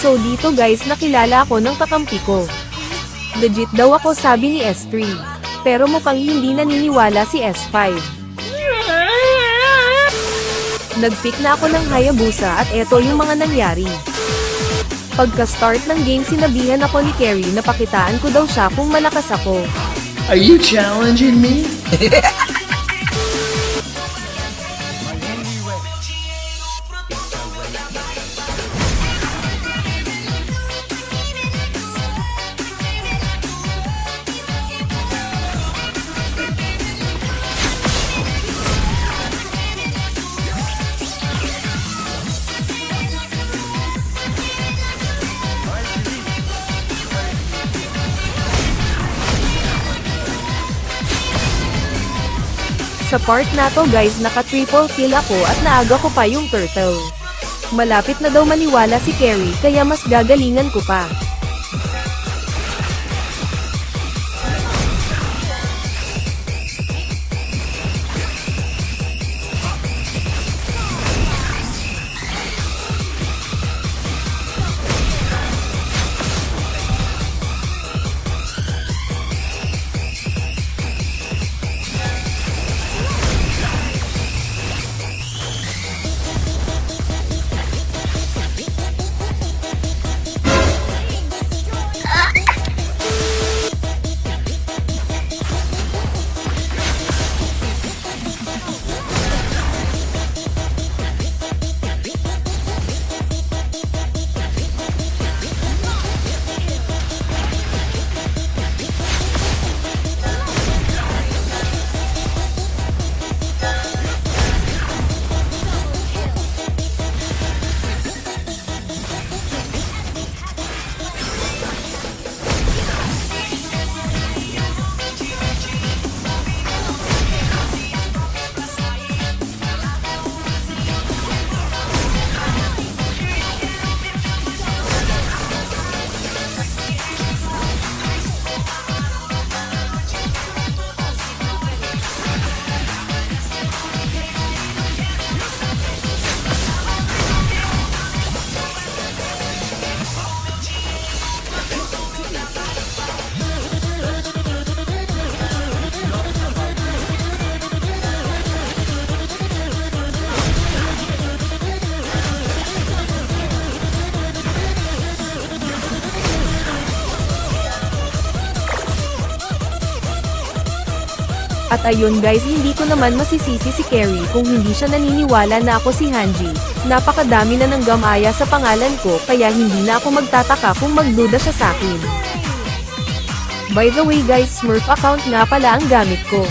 So dito guys nakilala ako ng kakampi ko. Legit daw ako sabi ni S3. Pero mukhang hindi naniniwala si S5. Nag-pick na ako ng Hayabusa at eto yung mga nangyari. Pagka-start ng game sinabihan ako ni Carrie na pakitaan ko daw siya kung malakas ako. Are you challenging me? Sa part na to guys naka-triple kill ako at naaga ko pa yung turtle. Malapit na daw maniwala si Carrie kaya mas gagalingan ko pa. At ayun guys hindi ko naman masisisi si Carrie kung hindi siya naniniwala na ako si Hanji. Napakadami na ng gamaya sa pangalan ko kaya hindi na ako magtataka kung magduda siya sa akin. By the way guys Smurf account nga pala ang gamit ko.